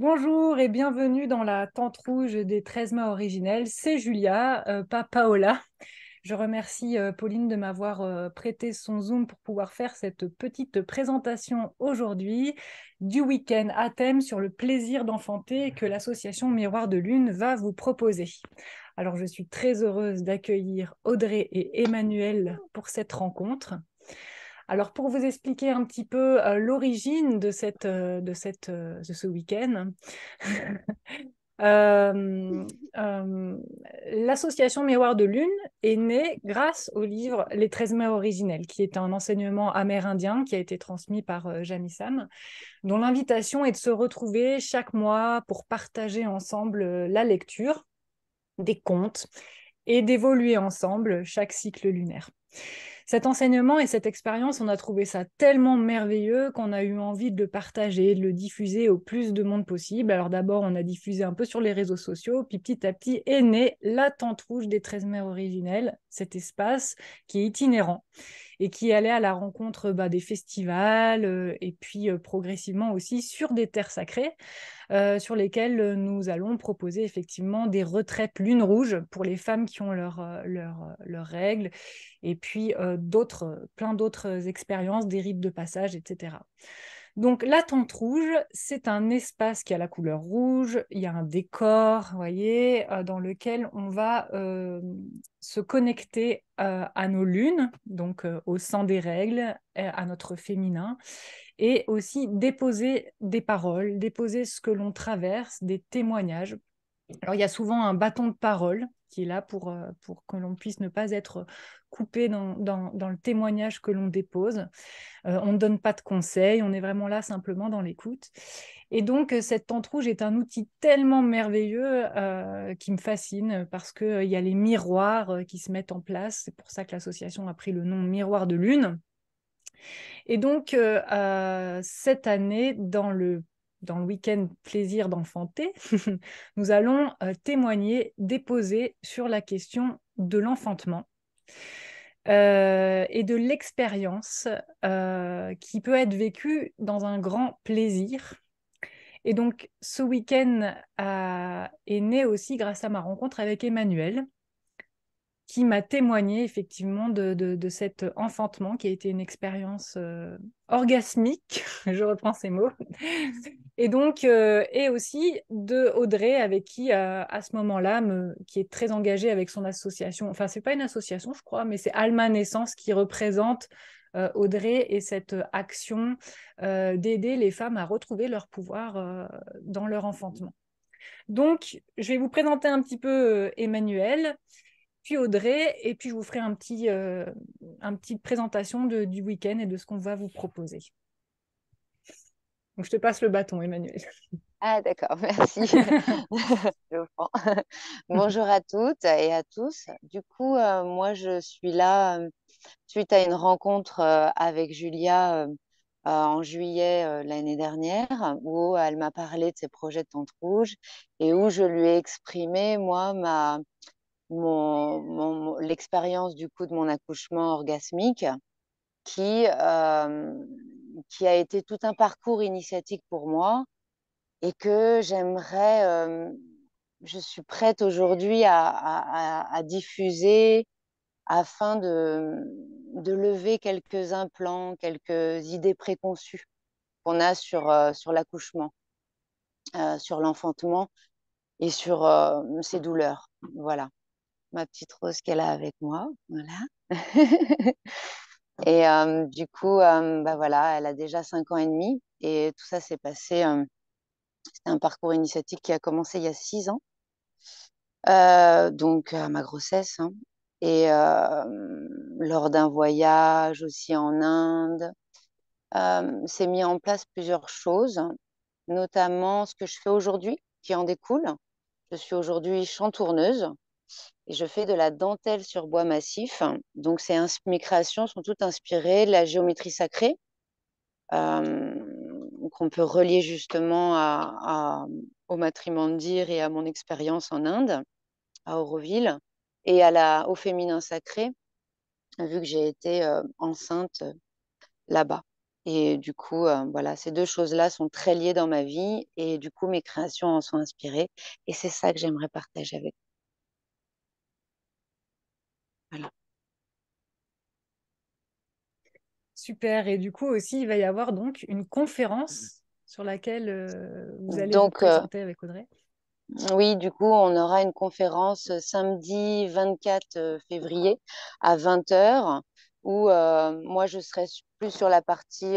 Bonjour et bienvenue dans la tente rouge des 13 mâts originels. C'est Julia, pas Paola. Je remercie Pauline de m'avoir prêté son Zoom pour pouvoir faire cette petite présentation aujourd'hui du week-end à thème sur le plaisir d'enfanter que l'association Miroir de Lune va vous proposer. Alors, je suis très heureuse d'accueillir Audrey et Emmanuel pour cette rencontre. Alors, pour vous expliquer un petit peu l'origine de ce week-end, euh, euh, l'association Miroir de Lune est née grâce au livre Les 13 mets originels, qui est un enseignement amérindien qui a été transmis par Jamie Sam, dont l'invitation est de se retrouver chaque mois pour partager ensemble la lecture des contes et d'évoluer ensemble chaque cycle lunaire. Cet enseignement et cette expérience, on a trouvé ça tellement merveilleux qu'on a eu envie de le partager, de le diffuser au plus de monde possible. Alors d'abord, on a diffusé un peu sur les réseaux sociaux, puis petit à petit est née la Tente Rouge des 13 mers originelles, cet espace qui est itinérant et qui allait à la rencontre des festivals et puis progressivement aussi sur des terres sacrées sur lesquelles nous allons proposer effectivement des retraites lune rouge pour les femmes qui ont leurs règles et puis plein d'autres expériences, des rites de passage, etc. Donc la tente rouge, c'est un espace qui a la couleur rouge, il y a un décor, vous voyez, dans lequel on va se connecter à nos lunes, donc au sang des règles, à notre féminin, et aussi déposer des paroles, déposer ce que l'on traverse, des témoignages. Alors, il y a souvent un bâton de parole qui est là pour que l'on puisse ne pas être coupé dans le témoignage que l'on dépose. On ne donne pas de conseils, on est vraiment là simplement dans l'écoute. Et donc, cette tente rouge est un outil tellement merveilleux qui me fascine parce qu'il y a les miroirs qui se mettent en place. C'est pour ça que l'association a pris le nom Miroir de Lune. Et donc, cette année, dans le week-end plaisir d'enfanter, nous allons témoigner, déposer sur la question de l'enfantement et de l'expérience qui peut être vécue dans un grand plaisir. Et donc, ce week-end est né aussi grâce à ma rencontre avec Emmanuel, qui m'a témoigné effectivement de cet enfantement qui a été une expérience orgasmique, je reprends ces mots, et donc et aussi de Audrey avec qui à ce moment-là qui est très engagée avec son association, enfin c'est pas une association je crois, mais c'est Alma Naissance qui représente Audrey et cette action d'aider les femmes à retrouver leur pouvoir dans leur enfantement. Donc, je vais vous présenter un petit peu Emmanuel, puis Audrey, et puis je vous ferai un petit présentation du week-end et de ce qu'on va vous proposer. Donc, je te passe le bâton, Emmanuel. Ah, d'accord, merci. Je prends. Bonjour à toutes et à tous. Du coup, moi, je suis là suite à une rencontre avec Julia en juillet l'année dernière, où elle m'a parlé de ses projets de Tente Rouge et où je lui ai exprimé, moi, l'expérience du coup de mon accouchement orgasmique qui, euh, qui a été tout un parcours initiatique pour moi et que je suis prête aujourd'hui à diffuser afin de lever quelques implants, quelques idées préconçues qu'on a sur l'accouchement, sur l'enfantement et sur ses douleurs. Voilà, ma petite Rose qu'elle a avec moi. Voilà. Et du coup, bah voilà, elle a déjà 5 ans et demi et tout ça s'est passé. C'est un parcours initiatique qui a commencé il y a 6 ans, donc à ma grossesse, hein. Et lors d'un voyage aussi en Inde, s'est mis en place plusieurs choses, notamment ce que je fais aujourd'hui, qui en découle. Je suis aujourd'hui chantourneuse et je fais de la dentelle sur bois massif. Donc, mes créations sont toutes inspirées de la géométrie sacrée, qu'on peut relier justement au matrimondir et à mon expérience en Inde, à Auroville, et au féminin sacré, vu que j'ai été enceinte là-bas. Et du coup, voilà, ces deux choses-là sont très liées dans ma vie et du coup, mes créations en sont inspirées. Et c'est ça que j'aimerais partager avec vous. Voilà. Super. Et du coup aussi, il va y avoir donc une conférence sur laquelle vous allez vous Donc, présenter avec Audrey. oui, du coup, on aura une conférence samedi 24 février à 20 heures où moi, je serai plus sur la partie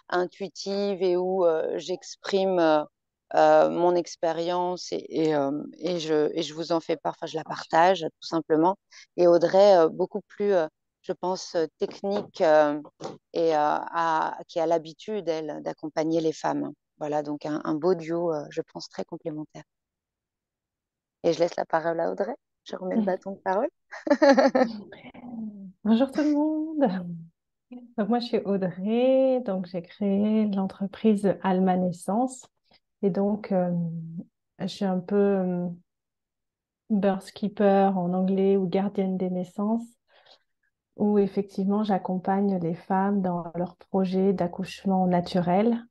intuitive et où j'exprime mon expérience et je vous en fais part, enfin, je la partage tout simplement. Et Audrey, beaucoup plus, je pense, technique qui a l'habitude, elle, d'accompagner les femmes. Voilà, donc un beau duo, je pense, très complémentaire. Et je laisse la parole à Audrey. Je remets le bâton de parole. Bonjour tout le monde. Donc moi je suis Audrey, donc j'ai créé l'entreprise Alma Naissance et donc je suis un peu birth keeper en anglais ou gardienne des naissances où effectivement j'accompagne les femmes dans leurs projets d'accouchement naturel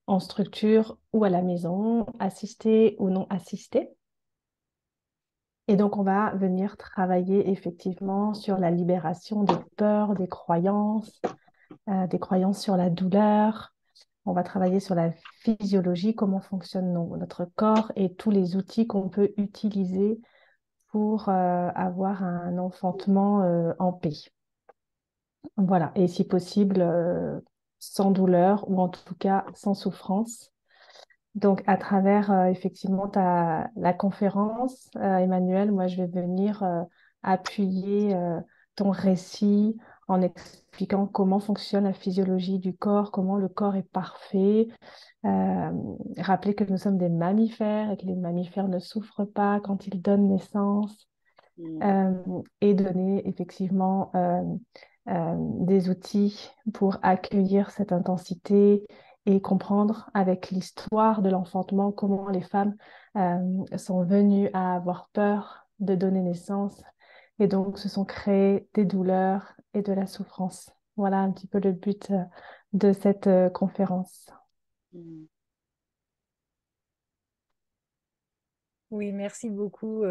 en structure ou à la maison, assisté ou non assisté. Et donc, on va venir travailler effectivement sur la libération des peurs, des croyances sur la douleur. On va travailler sur la physiologie, comment fonctionne notre corps et tous les outils qu'on peut utiliser pour avoir un enfantement en paix. Voilà, et si possible, sans douleur ou en tout cas sans souffrance. Donc, à travers effectivement la conférence, Emmanuel, moi, je vais venir appuyer ton récit en expliquant comment fonctionne la physiologie du corps, comment le corps est parfait, euh, rappeler que nous sommes des mammifères et que les mammifères ne souffrent pas quand ils donnent naissance, Mm. euh, et donner effectivement des outils pour accueillir cette intensité et comprendre avec l'histoire de l'enfantement comment les femmes sont venues à avoir peur de donner naissance et donc se sont créées des douleurs et de la souffrance. Voilà un petit peu le but de cette conférence. Mm. Oui, merci beaucoup.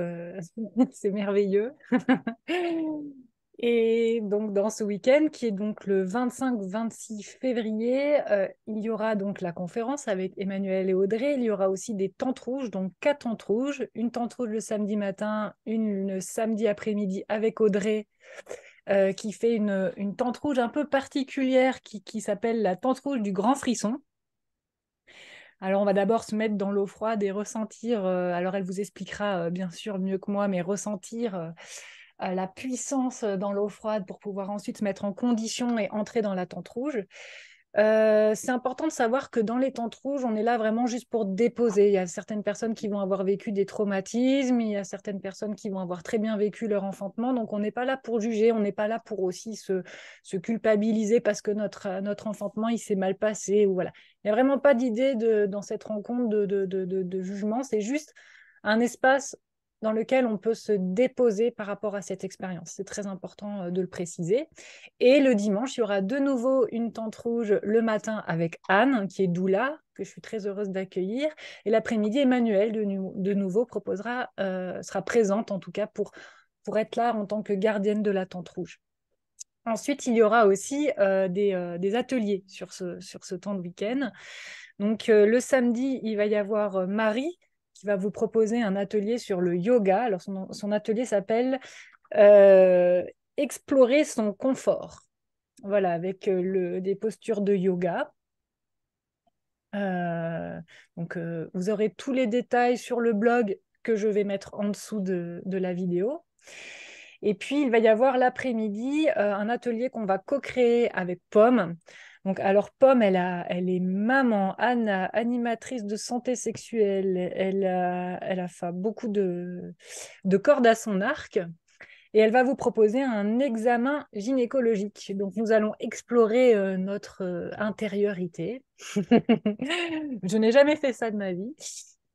C'est merveilleux. Et donc, dans ce week-end, qui est donc le 25-26 février, il y aura donc la conférence avec Emmanuel et Audrey. Il y aura aussi des tentes rouges, donc 4 tentes rouges. Une tente rouge le samedi matin, une le samedi après-midi avec Audrey, qui fait une tente rouge un peu particulière qui s'appelle la tente rouge du grand frisson. Alors, on va d'abord se mettre dans l'eau froide et ressentir, alors elle vous expliquera bien sûr mieux que moi, mais ressentir la puissance dans l'eau froide pour pouvoir ensuite se mettre en condition et entrer dans la tente rouge. C'est important de savoir que dans les tentes rouges, on est là vraiment juste pour déposer. Il y a certaines personnes qui vont avoir vécu des traumatismes, il y a certaines personnes qui vont avoir très bien vécu leur enfantement, donc on n'est pas là pour juger, on n'est pas là pour aussi se culpabiliser parce que notre enfantement, il s'est mal passé. Ou voilà. Il n'y a vraiment pas d'idée dans cette rencontre de jugement, c'est juste un espace dans lequel on peut se déposer par rapport à cette expérience. C'est très important de le préciser. Et le dimanche, il y aura de nouveau une tente rouge le matin avec Anne, qui est doula, que je suis très heureuse d'accueillir. Et l'après-midi, Emmanuel, de nouveau, sera présente, en tout cas, pour être là en tant que gardienne de la tente rouge. Ensuite, il y aura aussi des ateliers sur ce temps de week-end. Donc, le samedi, il va y avoir Marie qui va vous proposer un atelier sur le yoga. Alors, son atelier s'appelle euh, Explorer son confort. Voilà, avec des postures de yoga. Donc, vous aurez tous les détails sur le blog que je vais mettre en dessous de la vidéo. Et puis, il va y avoir l'après-midi un atelier qu'on va co-créer avec Pomme. Donc, alors, Pomme, elle est maman, animatrice de santé sexuelle. Elle a fait beaucoup de cordes à son arc. Et elle va vous proposer un examen gynécologique. Donc, nous allons explorer notre intériorité. Je n'ai jamais fait ça de ma vie.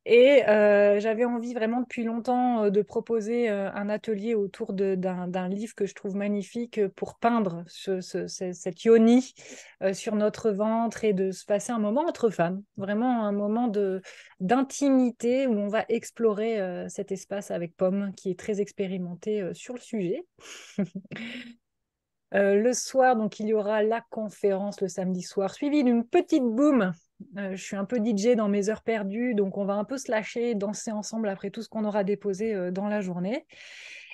Et j'avais envie vraiment depuis longtemps de proposer un atelier autour d'un livre que je trouve magnifique pour peindre cette yoni sur notre ventre et de se passer un moment entre femmes, vraiment un moment d'intimité où on va explorer cet espace avec Pomme qui est très expérimentée sur le sujet. Le soir, donc, il y aura la conférence le samedi soir, suivie d'une petite boom. Je suis un peu DJ dans mes heures perdues, donc on va un peu se lâcher, danser ensemble après tout ce qu'on aura déposé dans la journée.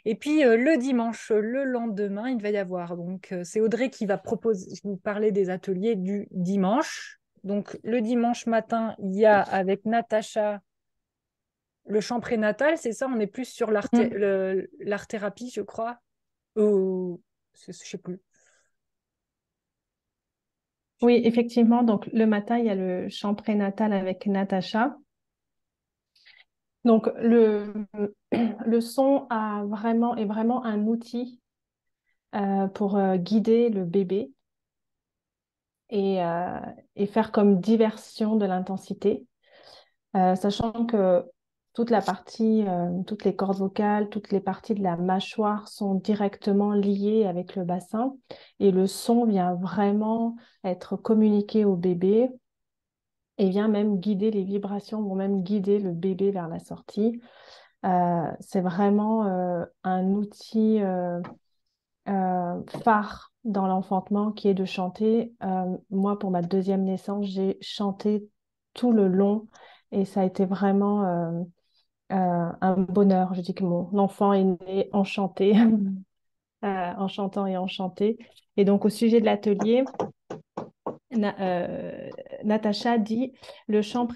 Et puis le dimanche, le lendemain, il va y avoir. Donc c'est Audrey qui va vous parler des ateliers du dimanche. Donc le dimanche matin, il y a avec Natacha le chant prénatal, c'est ça? On est plus sur l'art-thérapie, je crois. Ou je sais plus. Oui, effectivement. Donc, le matin, il y a le chant prénatal avec Natacha. Donc, le son est vraiment un outil pour guider le bébé et, euh, et faire comme diversion de l'intensité. Sachant que toutes les cordes vocales, toutes les parties de la mâchoire sont directement liées avec le bassin et le son vient vraiment être communiqué au bébé et vient même guider, les vibrations vont même guider le bébé vers la sortie. C'est vraiment un outil phare dans l'enfantement qui est de chanter. Moi, pour ma deuxième naissance, j'ai chanté tout le long et ça a été vraiment un bonheur. Je dis que mon enfant est né enchanté, en chantant et enchanté. Et donc, au sujet de l'atelier, Natacha dit, le chant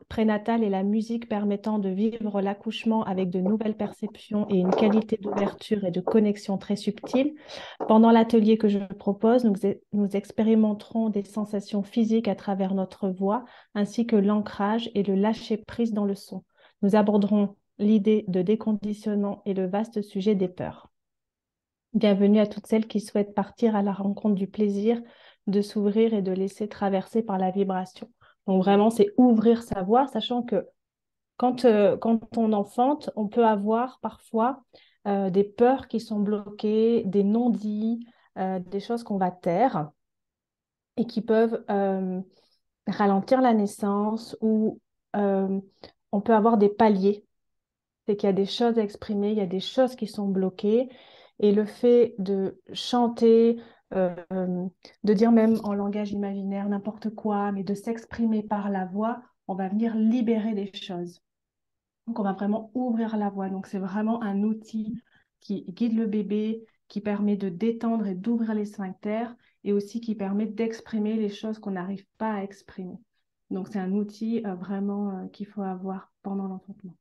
prénatal est la musique permettant de vivre l'accouchement avec de nouvelles perceptions et une qualité d'ouverture et de connexion très subtile. Pendant l'atelier que je propose, nous expérimenterons des sensations physiques à travers notre voix, ainsi que l'ancrage et le lâcher-prise dans le son. Nous aborderons l'idée de déconditionnement et le vaste sujet des peurs. Bienvenue à toutes celles qui souhaitent partir à la rencontre du plaisir de s'ouvrir et de laisser traverser par la vibration. Donc vraiment, c'est ouvrir sa voix, sachant que quand on enfante, on peut avoir parfois des peurs qui sont bloquées, des non-dits, des choses qu'on va taire et qui peuvent ralentir la naissance ou on peut avoir des paliers. C'est qu'il y a des choses à exprimer, il y a des choses qui sont bloquées. Et le fait de chanter, euh, de dire même en langage imaginaire n'importe quoi, mais de s'exprimer par la voix, on va venir libérer des choses. Donc, on va vraiment ouvrir la voix. Donc, c'est vraiment un outil qui guide le bébé, qui permet de détendre et d'ouvrir les sphincters et aussi qui permet d'exprimer les choses qu'on n'arrive pas à exprimer. Donc, c'est un outil vraiment qu'il faut avoir pendant l'enfantement.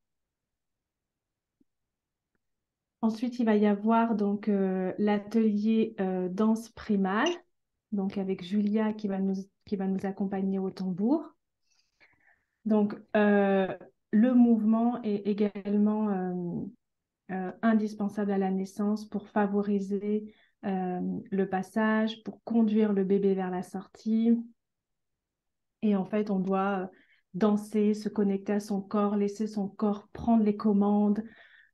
Ensuite, il va y avoir donc l'atelier danse primale, donc avec Julia qui va nous accompagner au tambour. Donc, le mouvement est également indispensable à la naissance pour favoriser le passage, pour conduire le bébé vers la sortie. Et en fait, on doit danser, se connecter à son corps, laisser son corps prendre les commandes,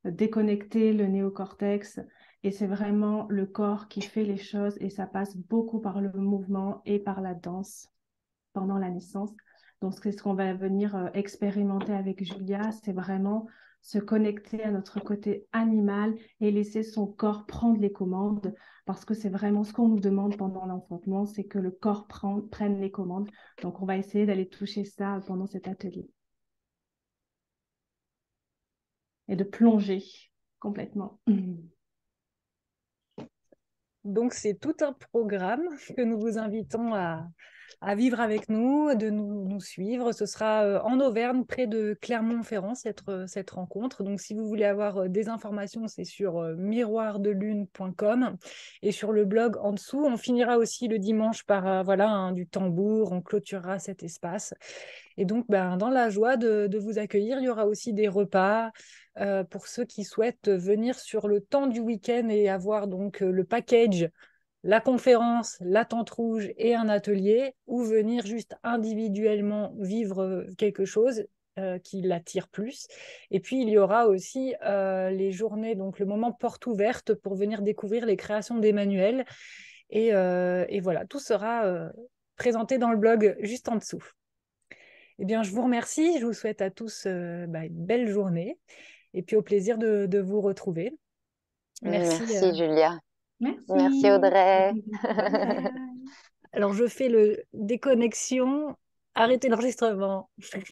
déconnecter le néocortex. Et c'est vraiment le corps qui fait les choses et ça passe beaucoup par le mouvement et par la danse pendant la naissance. Donc, c'est ce qu'on va venir expérimenter avec Julia, c'est vraiment se connecter à notre côté animal et laisser son corps prendre les commandes parce que c'est vraiment ce qu'on nous demande pendant l'enfantement, c'est que le corps prenne les commandes. Donc, on va essayer d'aller toucher ça pendant cet atelier et de plonger complètement. Donc, c'est tout un programme que nous vous invitons à vivre avec nous, de nous suivre. Ce sera en Auvergne, près de Clermont-Ferrand, cette rencontre. Donc, si vous voulez avoir des informations, c'est sur miroirdelune.com et sur le blog en dessous. On finira aussi le dimanche par du tambour. On clôturera cet espace. Et donc, dans la joie de vous accueillir, il y aura aussi des repas pour ceux qui souhaitent venir sur le temps du week-end et avoir donc le package, la conférence, la tente rouge et un atelier, ou venir juste individuellement vivre quelque chose. qui l'attire plus. Et puis, il y aura aussi les journées, donc le moment porte ouverte pour venir découvrir les créations d'Emmanuel. Et voilà, tout sera présenté dans le blog juste en dessous. Eh bien, je vous remercie. Je vous souhaite à tous une belle journée et puis au plaisir de vous retrouver. Merci. Merci, Julia. Merci, Merci. Audrey. Bye bye. Alors, je fais le déconnexion, arrêter l'enregistrement.